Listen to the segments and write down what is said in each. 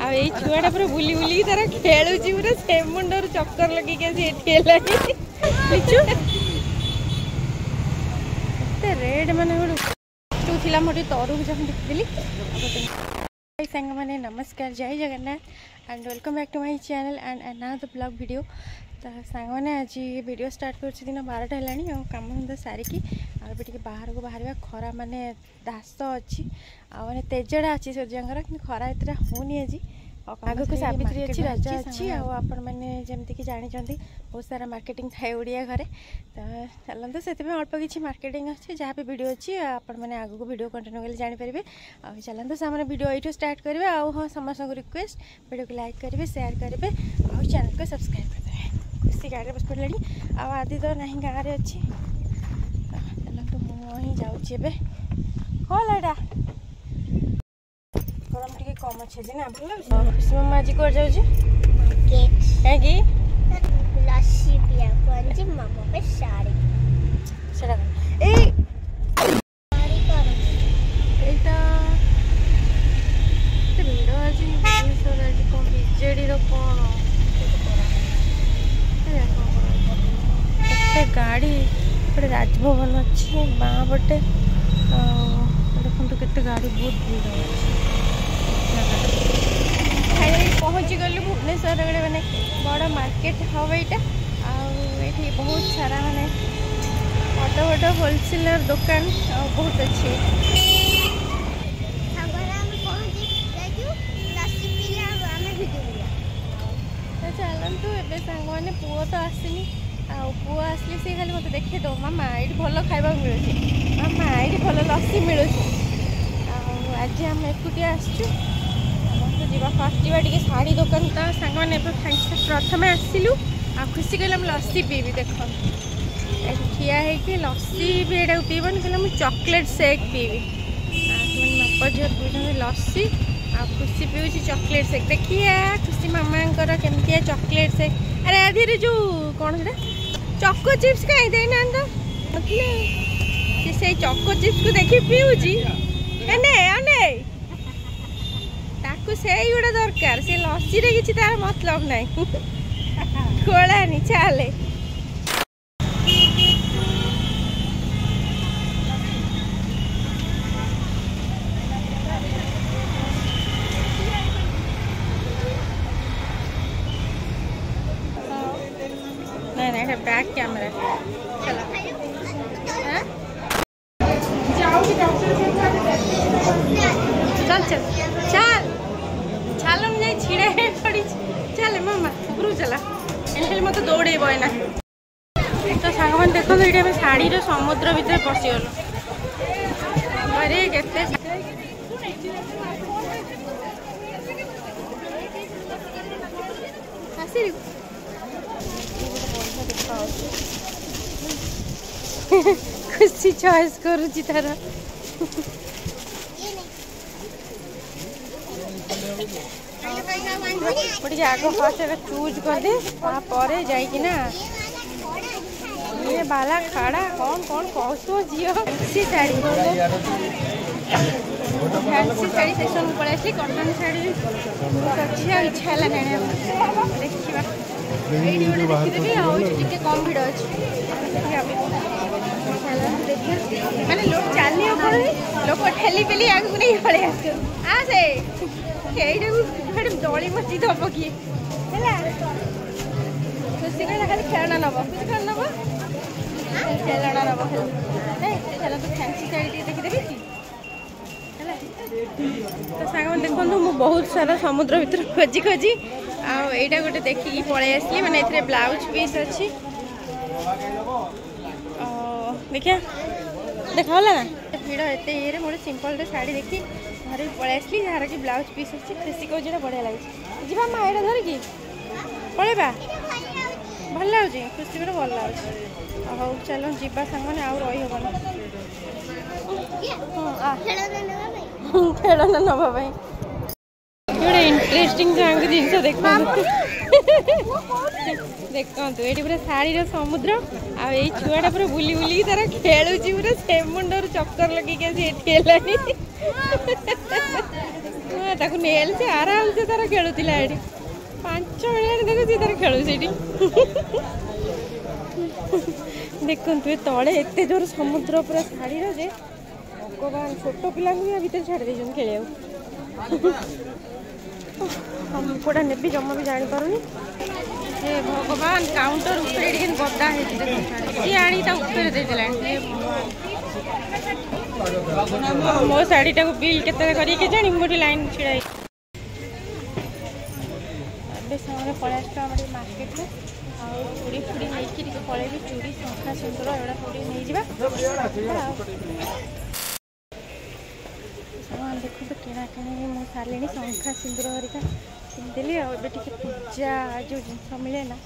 छुआटा पूरा बुली बुली तार खेलुची पूरा से मुंडर चक्कर लगी रेड माने थी मोटे तरबूज देखी सांग मैंने नमस्कार जय Jagannath and welcome back to my channel and another blog video. तो सांग मैंने आज वीडियो स्टार्ट कर दिन 12टा है कम धंदा सारिकी आगे बाहर को बाहर खरा माने दास अच्छी आने तेजड़ा अच्छी सूर्यंकर कि खरा एतटा होनी आज आग को सावित्री अच्छी रजा अच्छी आपण मैंने जमती कि जानते बहुत सारा मार्केटिंग थाए ओडिया घरे तो चलते से अल्प किसी मार्केटिंग अच्छे जहाँ भी वीडियो अच्छी आपण मैंने आग को वीडियो कंटिन्यू कले जानीपारे चलते से वीडियो ये स्टार्ट करेंगे हाँ समस्त को रिक्वेस्ट वीडियो को लाइक करेंगे शेयर करेंगे और चैनल को सब्सक्राइब करदे। खुशी गाड़ी बस पड़ा आदि तो ना गाँव में अच्छी चलते मुझे जाऊँगी कौन एटा गरम टिके कम अच्छे ना भल खुशी मामा आज कौन जाऊँ कहीं लस्सी पिया को मामा पे साड़ी सेटा भिड़ आज भुवनेश्वर आज कौन विजेडी कौन गाड़ी राजभवन अच्छी बाँ पटे देखो केते गाड़ी बहुत भीड़ पहुँची गलु भुवनेश्वर मैंने बड़ मार्केट हम यहाँ बहुत सारा माने बड़ बड़ होलसेलर दुकान बहुत अच्छी चलतु ए सांग मैंने पुओ तो आसनी पुओ आसली सी खाली मत देखे दो मामा ये भल खावा मिलूँ मामा ये भल लस्सी मिलूँ आज आम एकुटिया आसचु जीवा फर्स्ट जीवा टी शाढ़ी दुकान तो सांग मैंने प्रथम आसलु आ खुशी कहला लस्सी पीबी देख ठिया है लस्सी भी यहाँ पीबन कहला मुझे चॉकलेट शेक पीबी बाप झील पीछे लस्सी आ खुशी पीऊँ चॉकलेट शेक देखिए खुशी मामा केमती चॉकलेट शेक अरे आधे जो कौन से चॉको चिप्स कहीं देना तो से चॉको चिप्स को देखी पीऊँगी से गोटे दरकार से लस्सी रे किसी तार मतलब नहीं खोलानी चले नहीं बैक कैमरा चला चल चल चल छाल नहीं छिड़ा पड़ी चल मामा ऊपर चला एंड मत दौड़े ना तो सांग मैंने देखो ये शाढ़ी समुद्र भितर पशिगल अरे केते खुशी चॉइस करुची तार आग फर्स्ट चूज कर दे जाइना ये बाला खाड़ा कौन कौन कहू झील fancy sari fancy sari section पड़े आसी कटन शाढ़ी अच्छी इच्छा है देखा ये देखिदेवी कम भिड़ अच्छी माने लोग चलनी लोक ठेली पेली आगे नहीं पड़े आसे दौड़ी मची दब किए खुशी कहला खाली खेलना नब खुशी कौन नब खेलना नब चल तो फैंसी शाढ़ी देखिदेवी कि तो सांग मैंने देखो मुझे बहुत सारा समुद्र भीतर खोजी खोजी आईटा गोटे देखिकी पलि आसली मैंने ये ब्लाउज पीस अच्छी देखिए देखा ना भिड़ एत ये मोटे सिंपल शाढ़ी देखी घर भी पलि आसली जार कि ब्लाउज पीस अच्छी खुशी कौन बढ़िया लगे जी माँ यहाँ धरिकी पलैबा भल लगे खुशी को भल लगे हौ चलो जीवा सांग मैंने आउ रही खेलना नवा गोटे इंटरेस्टिंग सांग जिन देखो देखो ये पूरा शाढ़ी समुद्र आई छुआटा पूरा बुली बुली तार खेलुची पूरा से मुंडर चक्कर लगी ताको नेल से आराम से तार खेलुला ये 5 मिनट देखो तार खेलु से देखु तले एत जोर समुद्र पूरा छाड़ी जे भगवान छोट पिला भीतर छाड़ दे खेल कोटा नेबी जमा भी जापारूनी हे भगवान काउंटर ऊपर गदा है आनी ऊपर देदेला मो शाढ़ीटा को बिल के जानी गोटे लाइन छिड़ा सामने पलैसा मार्केट को चूड़ी फुड़ी नहीं पलैबी चूड़ी शंखा सिंदूर एगुड़ा थोड़ी नहीं देखो तो किणाकिणी मुझे सारे शंखा सिंदूर हरिका किनदेली आगे पूजा जो जिन मिले ना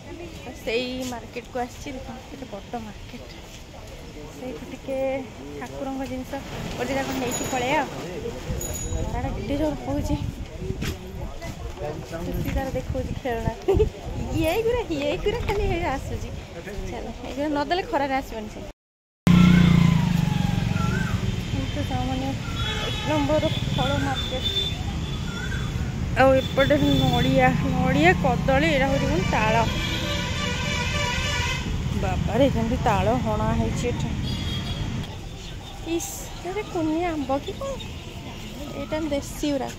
से मार्केट को आसी देखते बड़ मार्केट से ठाकुर जिनस गोटे जाक नहीं पलैया खराटा के जोर हो तार देखो खेलना ये खाली आसूँ चलो नदेले खरार आसबन से मैंने 1 नंबर फल मार्केट आउटे नड़िया नड़िया कदली यहाँ हूँ ताल बाबारे जमी ताल हणा है कुनिया आंब कि कौन यहाँ देसी गुरा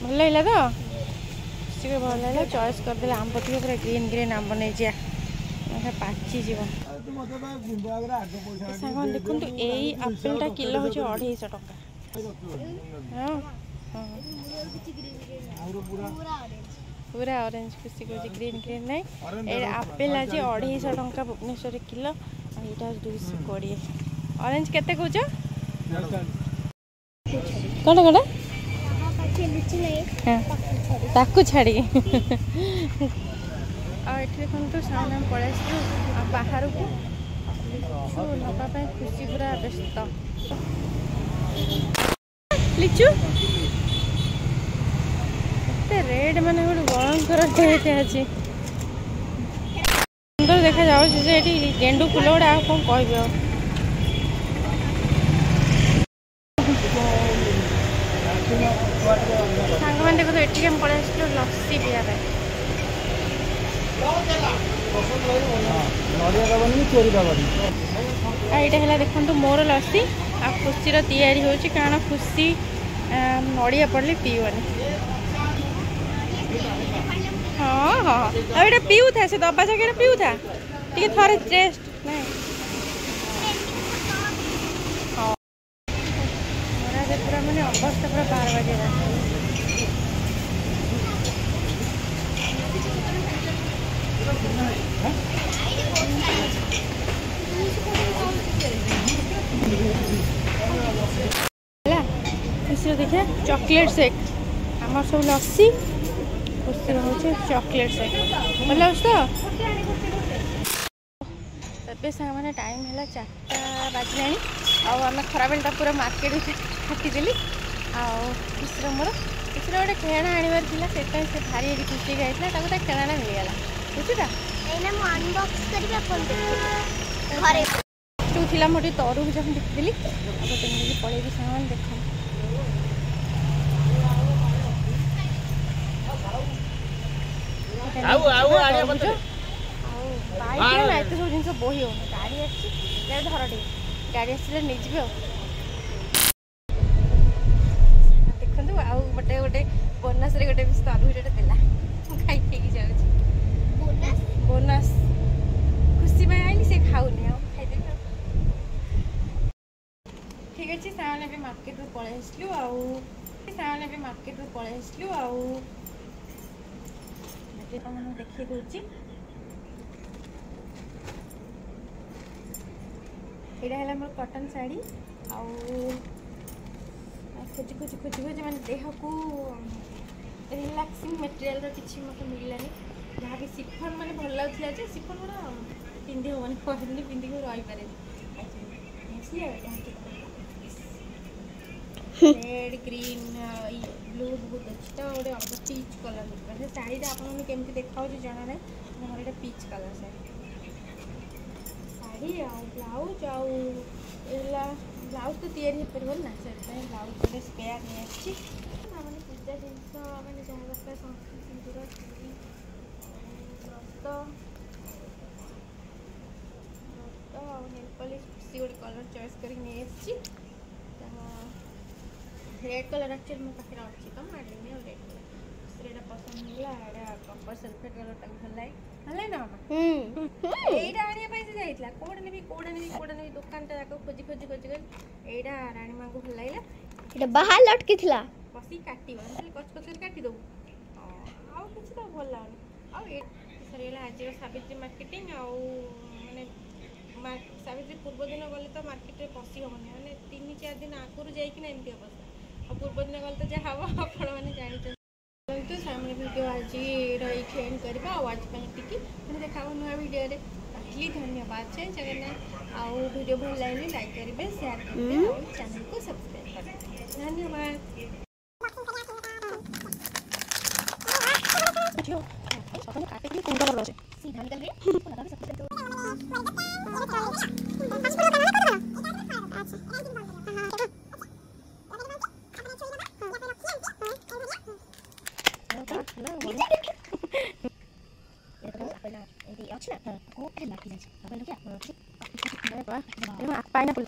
भल लगे तो सी भल लगे चॉइस करदे आंब थी पूरा ग्रीन ग्रीन आंब नहीं जा पाची जीव सामान देखु यही आपेलटा किलो हूँ 250 टका पूरा ऑरेंज खुशी कह ग्रीन ग्रीन नहीं आपेल आज 250 टका भुवनेश्वर किलो यहाँ 220 ऑरेंज केते कौच कौन कौन ताकू छाड़ी देखो सामने पलि बाहर को नापी खुशी पूरा व्यस्त लिचु रेड माने भयंकर रेट अच्छी सुंदर देखा जाऊँ गेंडू फुल गुड़ा कौन कह सांग मैंने देखो ये हम पलि लस्सी पिया यहाँ देखो मोर लस्सी आ खुशी तैयारी हो कारण खुशी नड़िया पड़े पीवनी हाँ हाँ अब ये पीऊ था से दबा जगह पीऊ था टे थे टेस्ट नहीं हाँ पूरा मैंने अवस्था पूरा 12 बजे खुशी देखिए चॉकलेट शेक आम सब लस्सी खुशी हूँ चॉकलेट शेक भल तो ए सांग मैंने टाइम है 4टा बाजिला आम खरा बेलटा पूरा मार्केट काटिदेली खुशी मोर खुशी गोटे खेळना आनबार था से भारी खुशी गाइला गोटे खेळना मिलगला बुझीटा थी मोटे तरु जब देखी पलैबी सामान देख एत सब जिन बोही हो गाड़ी धर टे गाड़ी आसले नहीं देखु आउटे गोटे बोनस गोटे तरबुजटे देला खाई जाऊँ बोनस खुशी में आई से खाऊनी खाईदेवी ठीक अच्छे सामने भी मार्केट पलि आसलु सामने भी मार्केट पलि आसलु देखी दूची यहाँ है मोर कॉटन साड़ी खोजी खोजी खोजी खोजी मैंने देह को रिलैक्सिंग मटेरियल किसी मतलब मिललानी जहाँ कि सिफन मैंने भल लगुला सिफन गुड़ा पिंधि हम कहली पिंधिक रही पारे रेड ग्रीन ब्लू बहुत अच्छी तो गोटे पीच कलर शाढ़ी आपको केमती देखा जाना ना मोर यहाँ पीच कलर शाढ़ी ଶାଢ଼ୀ ଆଉ ବ୍ଲାଉଜ୍ ଆଉ ଏଲା ବ୍ଲାଉଜ୍ ତ ତିଆରି ହେଇପାରିବନି ନା, ସେଥିପାଇଁ ବ୍ଲାଉଜ୍ ଗୋଟେ ସ୍ପେୟାର ନେଇ ଆସିଛି। ମାନେ ପୂଜା ଜିନିଷ ମାନେ ଯାହା ଦରକାର ଶଙ୍ଖା ସିନ୍ଦୁର ଚୁଡ଼ି ରକ୍ତ ଆଉ ନେଲ୍ ପଲିସ୍ ଖୁସି ଗୋଟେ କଲର୍ ଚଏସ୍ କରିକି ନେଇ ଆସିଛି। ରେଡ୍ କଲର୍ ଆକ୍ଚୁଆଲି ମୋ ପାଖରେ ଅଛି ତ ମୁଁ ଆଣିନି ଆଉ ରେଡ୍ କଲର୍ ସେଇଟା ପସନ୍ଦ ହେଲା। ଏଇଟା କପର୍ ସଲଫେଟ୍ କଲର୍ଟାକୁ ଭଲ ଲାଗେ ନା ମାମା? ଏଇଟା ଆଣିବା ପାଇଁ ସେ ଯାଇଥିଲା କୋଉଟା ନେବି ଦୋକାନଟା ଯାକ ଖୋଜି ଏଇଟା ରାଣୀ ମାଙ୍କୁ ଭଲ ଲାଗିଲା। ଏଟା ବାହାର ଲଟକି ଥିଲା ବସିକି କାଟିବ ଖାଲି କଚ କରି କାଟିଦେବୁ ଆଉ କିଛି ତ ଭଲ ଲାଗୁନି। ଆଉ ଏ ସରିଗଲା ଆଜିର ସାବିତ୍ରୀ ମାର୍କେଟିଂ। ଆଉ ମାନେ ସାବିତ୍ରୀ ପୂର୍ବ ଦିନ ଗଲେ ତ ମାର୍କେଟରେ ପଶି ହେବନି, ମାନେ 3-4 ଦିନ ଆଗରୁ ଯାଇକିନା ଏମିତି ଅବସ୍ଥା। ଆଉ ପୂର୍ବ ଦିନ ଗଲେ ତ ଯାହା ହବ ଆପଣମାନେ ଜାଣିଛନ୍ତି। तो सामने वीडियो आज रही एंड करवा और आज एतिकी देखा नुआ वीडियो धन्यवाद जय जगन्नाथ। आउ वीडियो भल लगे लाइक करेंगे शेयर करेंगे और चैनल को सब्सक्राइब करेंगे। धन्यवाद। पाइनएप्पल